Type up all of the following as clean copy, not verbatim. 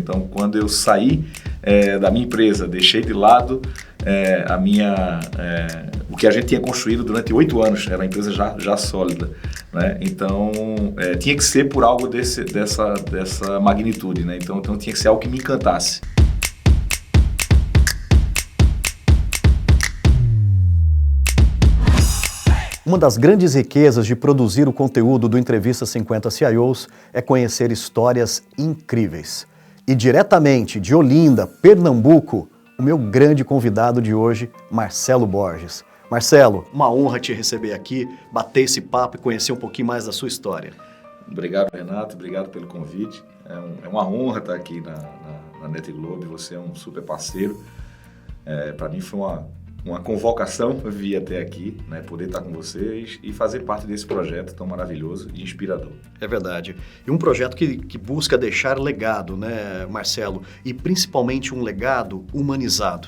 Então, quando eu saí da minha empresa, deixei de lado o que a gente tinha construído durante 8 anos, era uma empresa já sólida, né? Então, tinha que ser por algo dessa magnitude, né? Então tinha que ser algo que me encantasse. Uma das grandes riquezas de produzir o conteúdo do Entrevista 50 CIOs é conhecer histórias incríveis. E diretamente de Olinda, Pernambuco, o meu grande convidado de hoje, Marcelo Borges. Marcelo, uma honra te receber aqui, bater esse papo e conhecer um pouquinho mais da sua história. Obrigado, Renato. Obrigado pelo convite. É uma honra estar aqui na Net Globe. Você é um super parceiro. Para mim foi uma convocação vir até aqui, né, poder estar com vocês e fazer parte desse projeto tão maravilhoso e inspirador. É verdade. E um projeto que busca deixar legado, né, Marcelo? E principalmente um legado humanizado.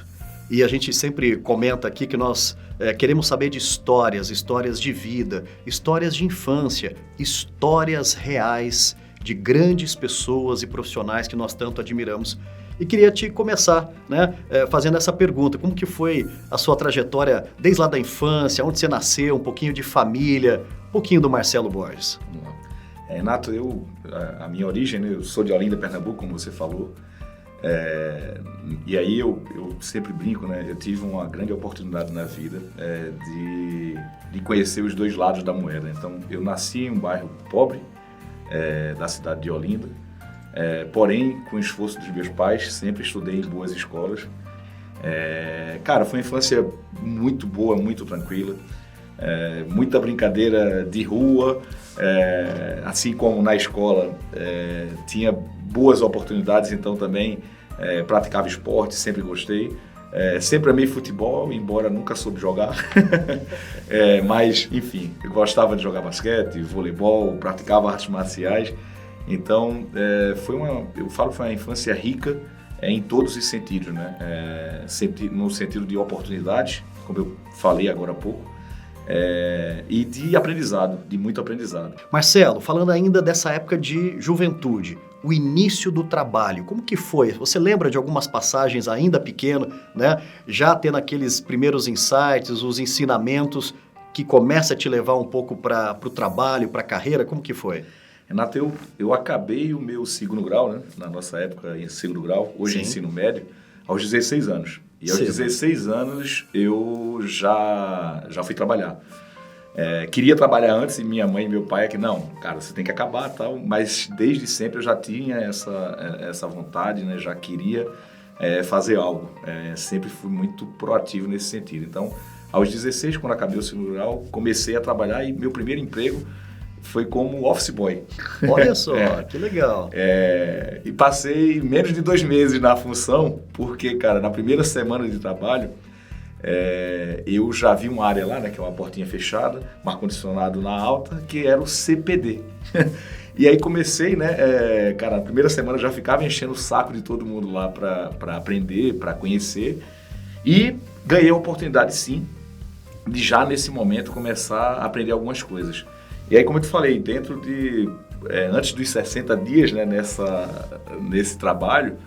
E a gente sempre comenta aqui que nós queremos saber de histórias de vida, histórias de infância, histórias reais de grandes pessoas e profissionais que nós tanto admiramos. E queria te começar, né, fazendo essa pergunta. Como que foi a sua trajetória desde lá da infância, onde você nasceu, um pouquinho de família, um pouquinho do Marcelo Borges? Renato, a minha origem, né, eu sou de Olinda, Pernambuco, como você falou. E aí eu sempre brinco, né, eu tive uma grande oportunidade na vida de conhecer os dois lados da moeda. Então, eu nasci em um bairro pobre da cidade de Olinda. Porém, com o esforço dos meus pais, sempre estudei em boas escolas. Cara, foi uma infância muito boa, muito tranquila. Muita brincadeira de rua, assim como na escola tinha boas oportunidades, então também praticava esporte, sempre gostei. Sempre amei futebol, embora nunca soube jogar. Mas, enfim, eu gostava de jogar basquete, voleibol, praticava artes marciais. Então, foi uma infância rica em todos os sentidos, né? Sempre no sentido de oportunidades, como eu falei agora há pouco, e de aprendizado, de muito aprendizado. Marcelo, falando ainda dessa época de juventude, o início do trabalho, como que foi? Você lembra de algumas passagens ainda pequeno, né? Já tendo aqueles primeiros insights, os ensinamentos que começa a te levar um pouco para o trabalho, para a carreira, como que foi? Renato, eu acabei o meu segundo grau, né? Na nossa época, em segundo grau, hoje em ensino médio, aos 16 anos. E aos 16 anos eu já fui trabalhar. Queria trabalhar antes e minha mãe e meu pai que não, cara, você tem que acabar, tal. Mas desde sempre eu já tinha essa vontade, né? Já queria fazer algo. Sempre fui muito proativo nesse sentido. Então, aos 16, quando acabei o segundo grau, comecei a trabalhar e meu primeiro emprego foi como office boy. Olha só, que legal. E passei menos de 2 meses na função, porque, cara, na primeira semana de trabalho, eu já vi uma área lá, né, que é uma portinha fechada, um ar-condicionado na alta, que era o CPD. E aí comecei, né, cara, na primeira semana eu já ficava enchendo o saco de todo mundo lá para aprender, para conhecer, e ganhei a oportunidade, sim, de já nesse momento começar a aprender algumas coisas. E aí, como eu te falei, antes dos 60 dias, né, nesse trabalho,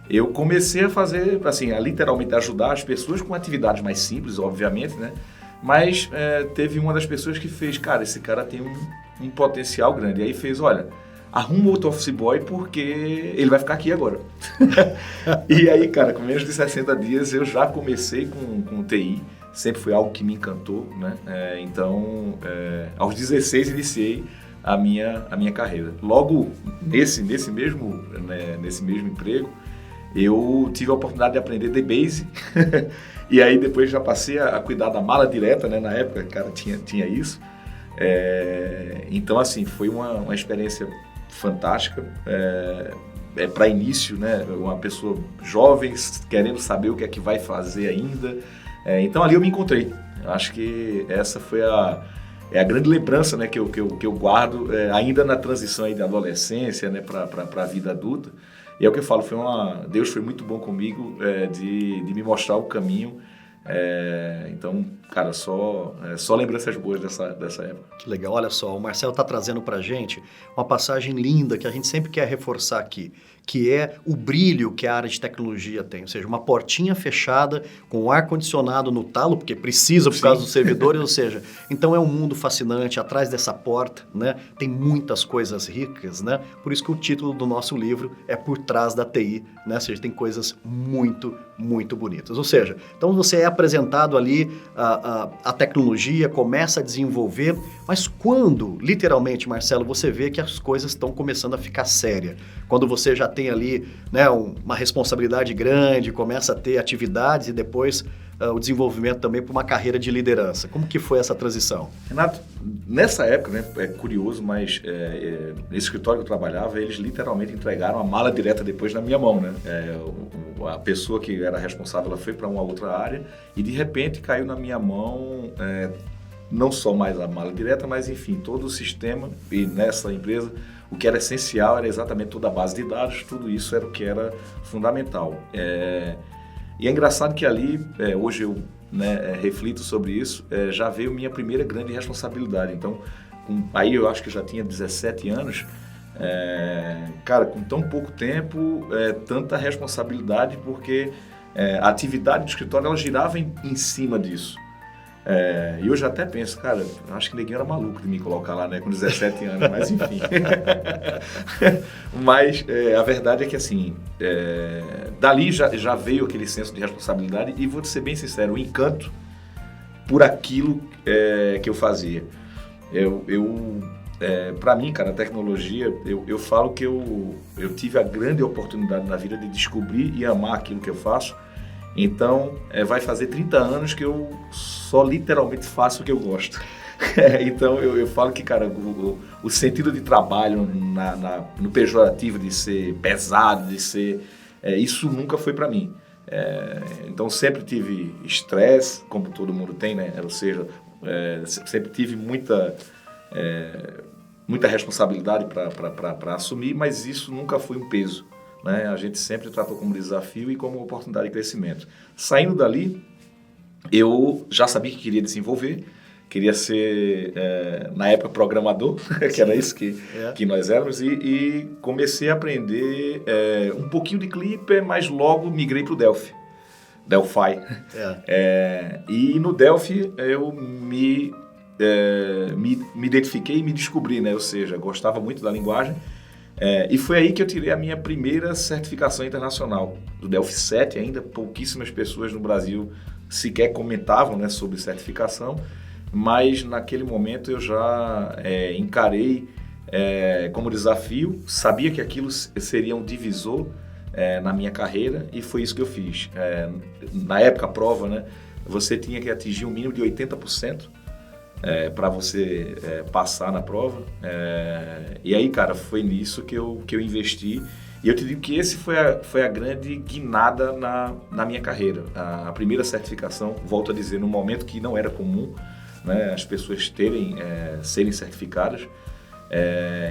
eu comecei a fazer, assim, a literalmente ajudar as pessoas com atividades mais simples, obviamente, né? Mas teve uma das pessoas que fez, cara, esse cara tem um potencial grande. E aí fez, olha, arruma outro office boy porque ele vai ficar aqui agora. E aí, cara, com menos de 60 dias eu já comecei com TI. Sempre foi algo que me encantou, né? Então, aos 16 iniciei a minha carreira. Logo, nesse mesmo emprego, eu tive a oportunidade de aprender DBase. E aí depois já passei a cuidar da mala direta, né? Na época, cara, tinha isso. Então, assim, foi uma experiência fantástica. Para início, né? Uma pessoa jovem, querendo saber o que é que vai fazer ainda. Então ali eu me encontrei. Acho que essa foi a grande lembrança, né, que eu guardo ainda na transição aí da adolescência, né, para a vida adulta. E é o que eu falo, Deus foi muito bom comigo de me mostrar o caminho. Então, cara, só lembranças boas dessa época. Que legal, olha só, o Marcelo está trazendo para a gente uma passagem linda que a gente sempre quer reforçar aqui, que é o brilho que a área de tecnologia tem, ou seja, uma portinha fechada com ar-condicionado no talo, porque precisa por causa dos servidores, ou seja, então é um mundo fascinante, atrás dessa porta, né, tem muitas coisas ricas, né, por isso que o título do nosso livro é Por Trás da TI, né, ou seja, tem coisas muito, muito bonitas, ou seja, então você é apresentado ali a tecnologia, começa a desenvolver, mas quando, literalmente, Marcelo, você vê que as coisas estão começando a ficar sérias, quando você já tem ali, né, uma responsabilidade grande, começa a ter atividades e depois o desenvolvimento também para uma carreira de liderança. Como que foi essa transição? Renato, nessa época, né, é curioso, mas nesse escritório que eu trabalhava, eles literalmente entregaram a mala direta depois na minha mão, né? A pessoa que era responsável, ela foi para uma outra área e de repente caiu na minha mão não só mais a mala direta, mas enfim, todo o sistema. E nessa empresa o que era essencial era exatamente toda a base de dados, tudo isso era o que era fundamental. E é engraçado que ali, hoje eu reflito sobre isso, já veio minha primeira grande responsabilidade. Então, aí eu acho que eu já tinha 17 anos, cara, com tão pouco tempo, tanta responsabilidade, porque a atividade do escritório ela girava em cima disso. E hoje até penso, cara, acho que ninguém era maluco de me colocar lá, né, com 17 anos, mas enfim. Mas a verdade é que assim, dali já veio aquele senso de responsabilidade e vou te ser bem sincero, o encanto por aquilo que eu fazia. Para mim, cara, a tecnologia, eu falo que eu tive a grande oportunidade na vida de descobrir e amar aquilo que eu faço. Então, vai fazer 30 anos que eu só literalmente faço o que eu gosto. Então, eu falo que, cara, o sentido de trabalho no pejorativo, de ser pesado, de ser... isso nunca foi para mim. Então, sempre tive estresse, como todo mundo tem, né? Ou seja, sempre tive muita responsabilidade para assumir, mas isso nunca foi um peso. Né? A gente sempre tratou como desafio e como oportunidade de crescimento. Saindo dali, eu já sabia que queria desenvolver, queria ser, na época, programador, que era isso que nós éramos, e comecei a aprender um pouquinho de Clipper, mas logo migrei para o Delphi. E no Delphi eu me identifiquei e me descobri, né? Ou seja, gostava muito da linguagem. E foi aí que eu tirei a minha primeira certificação internacional, do Delphi 7. Ainda pouquíssimas pessoas no Brasil sequer comentavam, né, sobre certificação, mas naquele momento eu já encarei como desafio, sabia que aquilo seria um divisor na minha carreira e foi isso que eu fiz. Na época, a prova, né, você tinha que atingir um mínimo de 80%. Para você passar na prova. E aí, cara, foi nisso que eu investi. E eu te digo que esse foi a grande guinada na minha carreira. A primeira certificação, volto a dizer, num momento que não era comum, né, as pessoas serem certificadas.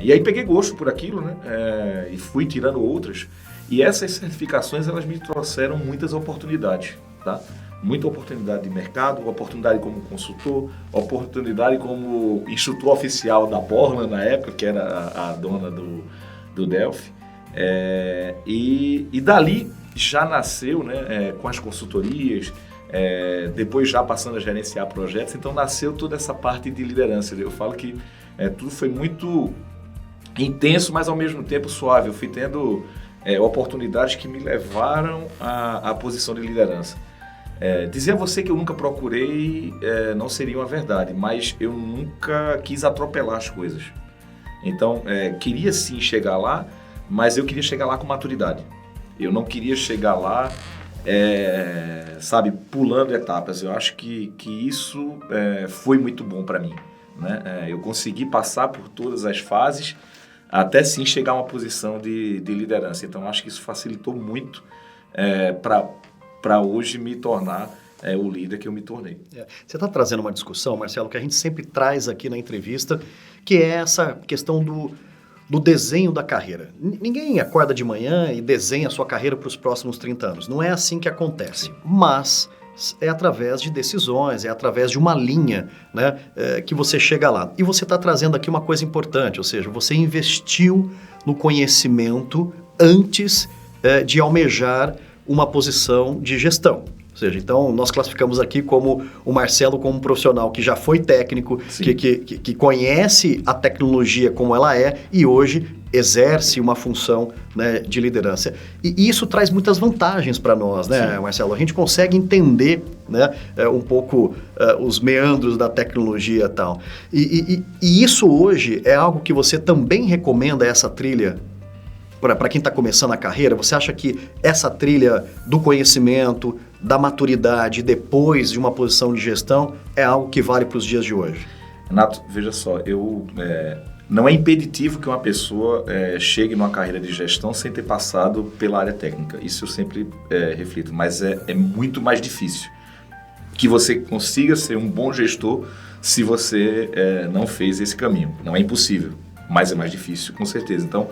E aí peguei gosto por aquilo, né, e fui tirando outras. E essas certificações, elas me trouxeram muitas oportunidades, tá? Muita oportunidade de mercado, oportunidade como consultor, oportunidade como instrutor oficial da Borland na época, que era a dona do Delphi. E dali já nasceu, né, com as consultorias, depois já passando a gerenciar projetos, então nasceu toda essa parte de liderança. Eu falo que tudo foi muito intenso, mas ao mesmo tempo suave. Eu fui tendo oportunidades que me levaram à posição de liderança. Dizer a você que eu nunca procurei não seria uma verdade, mas eu nunca quis atropelar as coisas. Então, queria sim chegar lá, mas eu queria chegar lá com maturidade. Eu não queria chegar lá, sabe, pulando etapas. Eu acho que isso foi muito bom para mim, né? Eu consegui passar por todas as fases até sim chegar a uma posição de liderança. Então, acho que isso facilitou muito para hoje me tornar o líder que eu me tornei. Você está trazendo uma discussão, Marcelo, que a gente sempre traz aqui na entrevista, que é essa questão do desenho da carreira. Ninguém acorda de manhã e desenha a sua carreira para os próximos 30 anos. Não é assim que acontece. Mas É através de decisões, é através de uma linha, né, que você chega lá. E você está trazendo aqui uma coisa importante, ou seja, você investiu no conhecimento antes de almejar uma posição de gestão. Ou seja, então nós classificamos aqui como o Marcelo como um profissional que já foi técnico, que conhece a tecnologia como ela é e hoje exerce uma função, né, de liderança. E isso traz muitas vantagens para nós, né, Marcelo? A gente consegue entender, né, um pouco os meandros da tecnologia e tal. E isso hoje é algo que você também recomenda essa trilha para quem está começando a carreira? Você acha que essa trilha do conhecimento, da maturidade, depois de uma posição de gestão, é algo que vale para os dias de hoje? Renato, veja só, não é impeditivo que uma pessoa chegue numa carreira de gestão sem ter passado pela área técnica. Isso eu sempre reflito, mas é muito mais difícil que você consiga ser um bom gestor se você não fez esse caminho. Não é impossível, mas é mais difícil, com certeza. Então,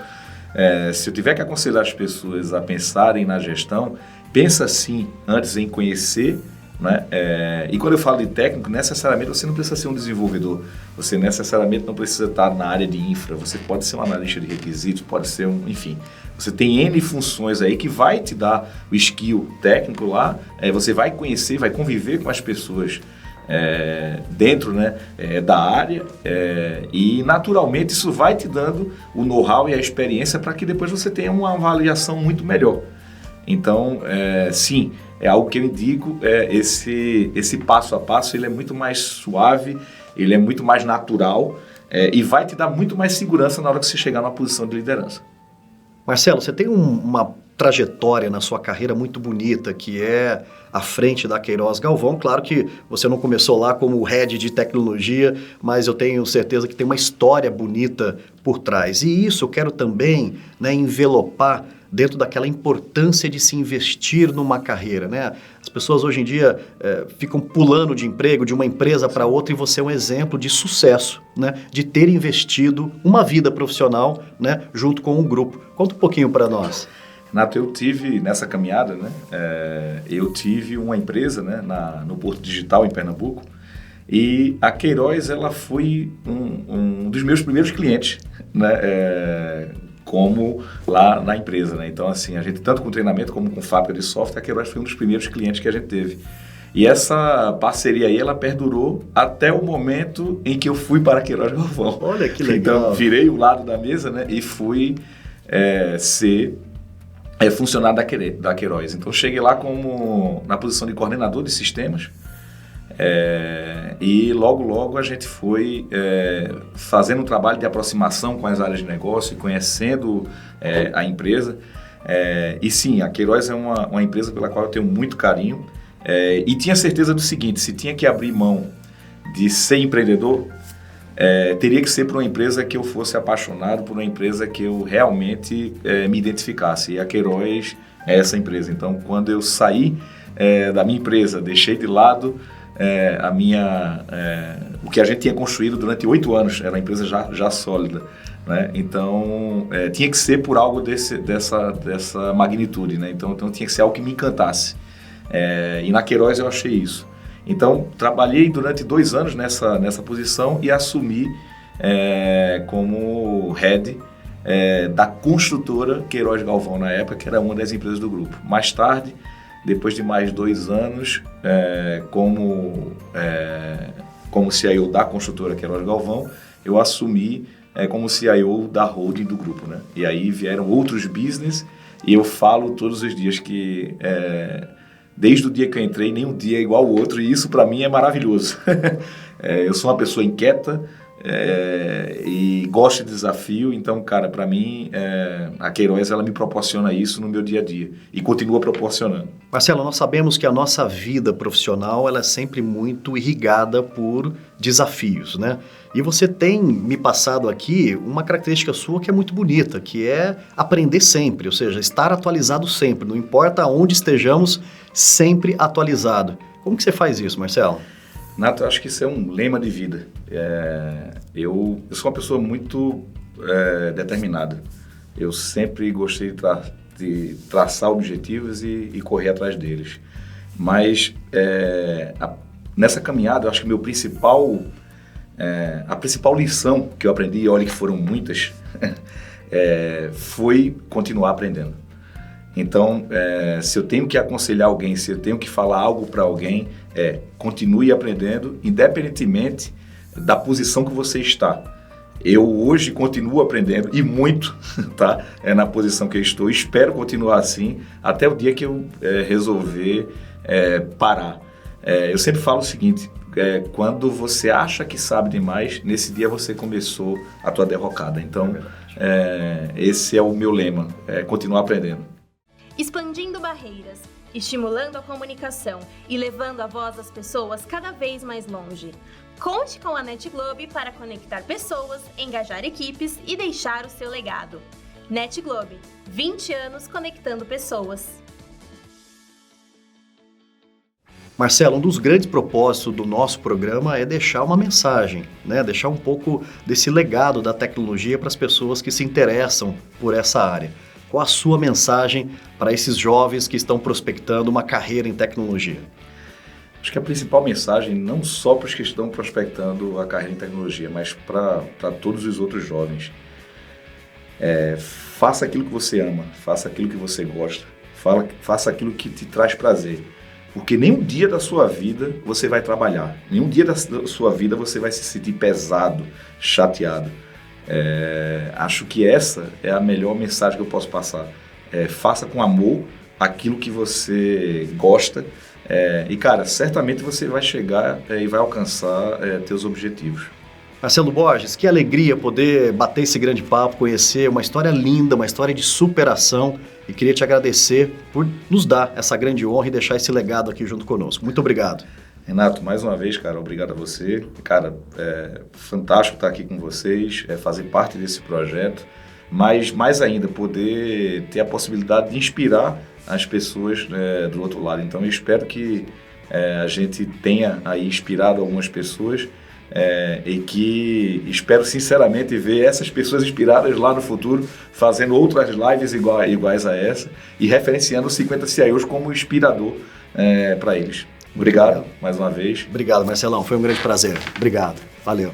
se eu tiver que aconselhar as pessoas a pensarem na gestão, pensa sim antes em conhecer, né? E quando eu falo de técnico, necessariamente você não precisa ser um desenvolvedor, você necessariamente não precisa estar na área de infra, você pode ser um analista de requisitos, pode ser enfim, você tem N funções aí que vai te dar o skill técnico lá, você vai conhecer, vai conviver com as pessoas dentro, né, da área, e naturalmente isso vai te dando o know-how e a experiência para que depois você tenha uma avaliação muito melhor. Então, sim, é algo que eu indico, esse passo a passo ele é muito mais suave, ele é muito mais natural e vai te dar muito mais segurança na hora que você chegar numa posição de liderança. Marcelo, você tem uma trajetória na sua carreira muito bonita, que é à frente da Queiroz Galvão. Claro que você não começou lá como head de tecnologia, mas eu tenho certeza que tem uma história bonita por trás. E isso eu quero também, né, envelopar dentro daquela importância de se investir numa carreira, né? As pessoas hoje em dia ficam pulando de emprego, de uma empresa para outra, e você é um exemplo de sucesso, né? De ter investido uma vida profissional, né, junto com um grupo. Conta um pouquinho para nós. Renato, eu tive nessa caminhada, né? Eu tive uma empresa, né, no Porto Digital, em Pernambuco, e a Queiroz ela foi um dos meus primeiros clientes, né? Como lá na empresa, né? Então, assim, a gente, tanto com treinamento como com fábrica de software, a Queiroz foi um dos primeiros clientes que a gente teve. E essa parceria aí, ela perdurou até o momento em que eu fui para a Queiroz Galvão. Olha que legal. Então, virei o lado da mesa, né? E fui ser funcionário da Queiroz. Então, cheguei lá na posição de coordenador de sistemas. E logo a gente foi fazendo um trabalho de aproximação com as áreas de negócio e conhecendo a empresa. E sim, a Queiroz é uma empresa pela qual eu tenho muito carinho, e tinha certeza do seguinte: se tinha que abrir mão de ser empreendedor, teria que ser por uma empresa que eu fosse apaixonado, por uma empresa que eu realmente me identificasse, e a Queiroz é essa empresa. Então, quando eu saí da minha empresa, deixei de lado o que a gente tinha construído durante 8 anos, era uma empresa já sólida, né? Então, tinha que ser por algo dessa magnitude, né? Então tinha que ser algo que me encantasse. E na Queiroz eu achei isso. Então, trabalhei durante 2 anos nessa posição e assumi como head da construtora Queiroz Galvão na época, que era uma das empresas do grupo. Mais tarde, depois de mais 2 anos, como CIO da construtora Queiroz Galvão, eu assumi como CIO da holding do grupo, né? E aí vieram outros business, e eu falo todos os dias que desde o dia que eu entrei, nenhum dia é igual ao outro, e isso para mim é maravilhoso. Eu sou uma pessoa inquieta e gosto de desafio, então, cara, para mim, a Queiroz ela me proporciona isso no meu dia a dia e continua proporcionando. Marcelo, nós sabemos que a nossa vida profissional ela é sempre muito irrigada por desafios, né? E você tem me passado aqui uma característica sua que é muito bonita, que é aprender sempre, ou seja, estar atualizado sempre, não importa onde estejamos, sempre atualizado. Como que você faz isso, Marcelo? Nato, eu acho que isso é um lema de vida. Eu sou uma pessoa muito determinada. Eu sempre gostei de traçar objetivos e correr atrás deles. Mas nessa caminhada, eu acho que a principal lição que eu aprendi, e olha que foram muitas, foi continuar aprendendo. Então, se eu tenho que aconselhar alguém, se eu tenho que falar algo para alguém, continue aprendendo, independentemente da posição que você está. Eu hoje continuo aprendendo, e muito, tá? Na posição que eu estou. Espero continuar assim até o dia que eu resolver parar. Eu sempre falo o seguinte, quando você acha que sabe demais, nesse dia você começou a tua derrocada. Então, esse é o meu lema, continuar aprendendo. Expandindo barreiras, estimulando a comunicação e levando a voz das pessoas cada vez mais longe. Conte com a NetGlobe para conectar pessoas, engajar equipes e deixar o seu legado. NetGlobe, 20 anos conectando pessoas. Marcelo, um dos grandes propósitos do nosso programa é deixar uma mensagem, né? Deixar um pouco desse legado da tecnologia para as pessoas que se interessam por essa área. Qual a sua mensagem para esses jovens que estão prospectando uma carreira em tecnologia? Acho que a principal mensagem, não só para os que estão prospectando a carreira em tecnologia, mas para todos os outros jovens. Faça aquilo que você ama, faça aquilo que você gosta, faça aquilo que te traz prazer. Porque nenhum dia da sua vida você vai trabalhar, nenhum dia da sua vida você vai se sentir pesado, chateado. Acho que essa é a melhor mensagem que eu posso passar. Faça com amor aquilo que você gosta e, cara, certamente você vai chegar e vai alcançar teus objetivos. Marcelo Borges, que alegria poder bater esse grande papo, conhecer uma história linda, uma história de superação, e queria te agradecer por nos dar essa grande honra e deixar esse legado aqui junto conosco. Muito obrigado. Renato, mais uma vez, cara, obrigado a você. Cara, fantástico estar aqui com vocês, fazer parte desse projeto, mas mais ainda poder ter a possibilidade de inspirar as pessoas do outro lado. Então eu espero que a gente tenha aí inspirado algumas pessoas e que espero sinceramente ver essas pessoas inspiradas lá no futuro fazendo outras lives iguais a essa e referenciando os 50 CIOs como inspirador para eles. Obrigado mais uma vez. Obrigado, Marcelão. Foi um grande prazer. Obrigado. Valeu.